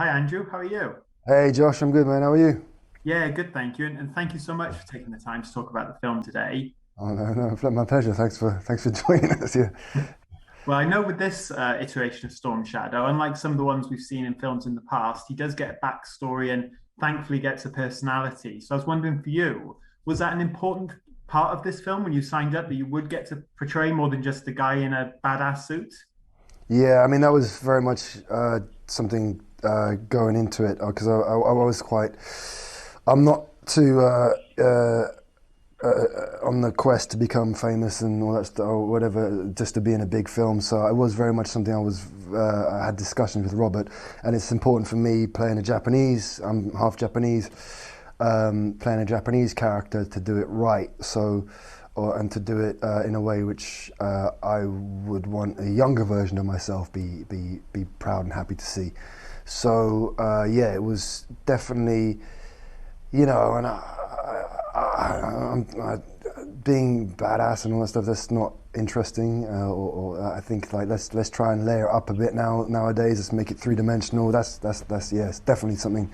Hi, Andrew. How are you? Hey Josh, I'm good, man. How are you? Yeah, good, thank you. And thank you so much for taking the time to talk about the film today. Oh no, my pleasure. Thanks for joining us. Yeah, Well, I know with this iteration of Storm Shadow, unlike some of the ones we've seen in films in the past, he does get a backstory and thankfully gets a personality. So I was wondering for you, was that an important part of this film when you signed up that you would get to portray more than just a guy in a badass suit? yeah. I mean, that was very much something going into it because I was quite. I'm not too on the quest to become famous and all that stuff or whatever, just to be in a big film. So it was very much something I had discussions with Robert, and it's important for me playing a Japanese. I'm half Japanese, playing a Japanese character to do it right. And to do it in a way which I would want a younger version of myself be proud and happy to see. So yeah, it was definitely, and being badass and all that stuff. That's not interesting. Or I think like let's try and layer up a bit nowadays. Let's make it three dimensional. That's yeah. It's definitely something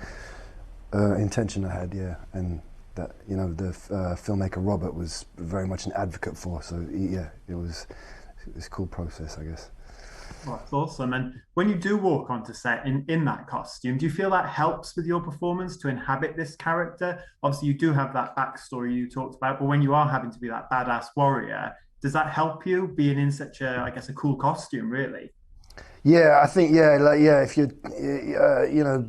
intention I had. Yeah, and that the filmmaker Robert was very much an advocate for. So yeah, it was a cool process, I guess. Well, that's awesome. And when you do walk onto set in that costume, do you feel that helps with your performance to inhabit this character? Obviously, you do have that backstory you talked about, but when you are having to be that badass warrior, does that help you being in such a, I guess, a cool costume, really? Yeah, I think yeah, if you're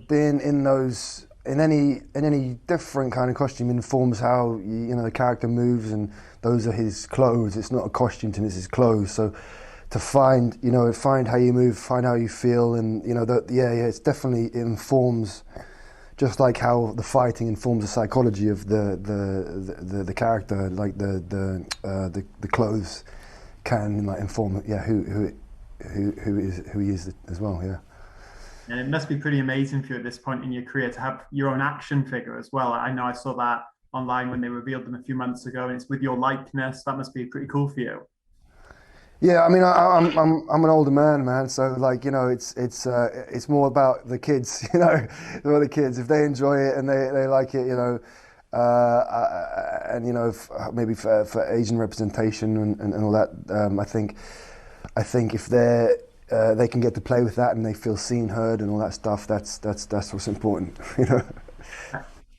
being in those in any different kind of costume informs how the character moves, and those are his clothes. It's not a costume to him, it's his clothes. So to find how you move, find how you feel, and that yeah, it's definitely it informs, just like how the fighting informs the psychology of the character, like the clothes can like inform yeah who he is as well. Yeah. And it must be pretty amazing for you at this point in your career to have your own action figure as well. I know I saw that online when they revealed them a few months ago, and it's with your likeness. That must be pretty cool for you. Yeah, I mean, I'm an older man, so like it's more about the kids, for the kids. If they enjoy it and they like it, and maybe for Asian representation and all that, I think if they can get to play with that and they feel seen, heard, and all that stuff, that's what's important,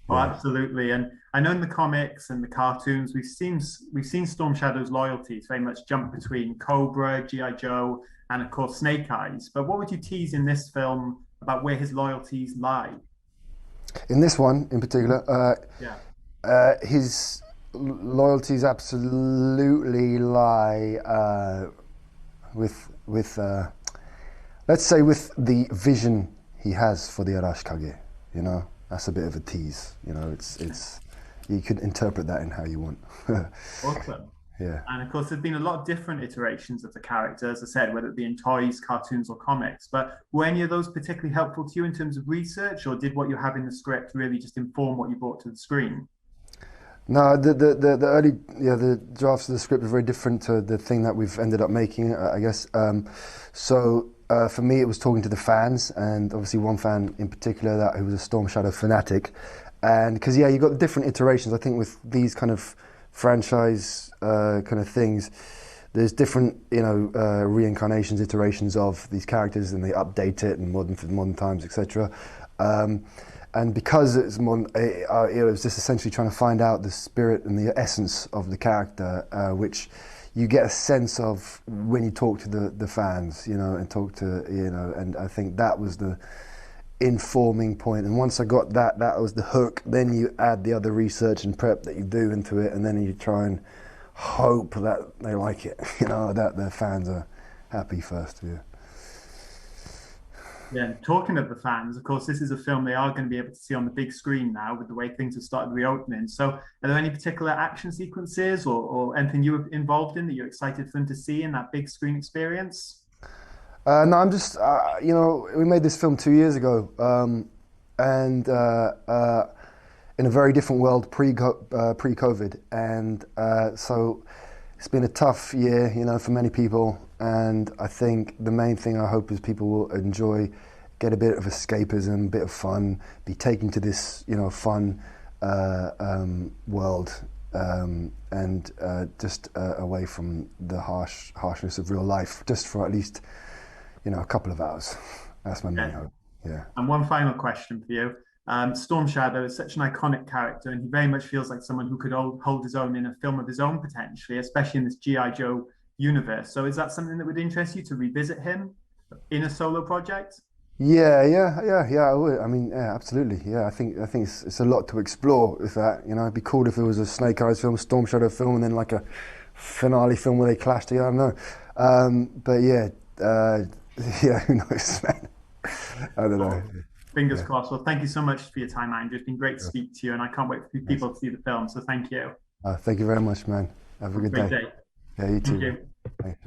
Oh, Yeah. absolutely. And I know in the comics and the cartoons, we've seen Storm Shadow's loyalties very much jump between Cobra, G.I. Joe, and of course Snake Eyes. But what would you tease in this film about where his loyalties lie? In this one in particular, Yeah. his loyalties absolutely lie with let's say with the vision he has for the Arashikage. That's a bit of a tease. It's you could interpret that in how you want. Awesome. Yeah. And of course, there's been a lot of different iterations of the character, as I said, whether it be in toys, cartoons, or comics. But were any of those particularly helpful to you in terms of research, or did what you have in the script really just inform what you brought to the screen? No, the early the drafts of the script are very different to the thing that we've ended up making, I guess. So for me, it was talking to the fans, and obviously one fan in particular that who was a Storm Shadow fanatic, and because yeah, you got different iterations. I think with these kind of franchise kind of things, there's different reincarnations, iterations of these characters, and they update it and for modern times, etc. Um, and because it was just essentially trying to find out the spirit and the essence of the character, which you get a sense of when you talk to the fans, and talk to, and I think that was the informing point. And once I got that was the hook. Then you add the other research and prep that you do into it, and then you try and hope that they like it, that the fans are happy first. Yeah. Yeah, and talking of the fans, of course, this is a film they are going to be able to see on the big screen now with the way things have started reopening. So, are there any particular action sequences or anything you were involved in that you're excited for them to see in that big screen experience? No, I'm just, we made this film 2 years ago, and in a very different world pre-COVID, and so it's been a tough year, for many people. And I think the main thing I hope is people will enjoy get a bit of escapism, a bit of fun, be taken to this, fun world, and just away from the harshness of real life, just for at least, a couple of hours. That's my main Yeah. hope. Yeah. And one final question for you. Storm Shadow is such an iconic character, and he very much feels like someone who could hold his own in a film of his own potentially, especially in this G.I. Joe universe. So, is that something that would interest you to revisit him in a solo project? Yeah. I would. I mean, yeah, absolutely. Yeah, I think it's a lot to explore with that. It'd be cool if it was a Snake Eyes film, Storm Shadow film, and then like a finale film where they clash together. I don't know. But yeah, yeah, who knows, man? I don't know. Well, fingers Yeah. crossed. Well, thank you so much for your time, Andrew. It's been great to Yeah. speak to you, and I can't wait for Nice. people to see the film. So, thank you. Thank you very much, man. Have a good Great day. day. Yeah, you too, Thank man. you. Thanks.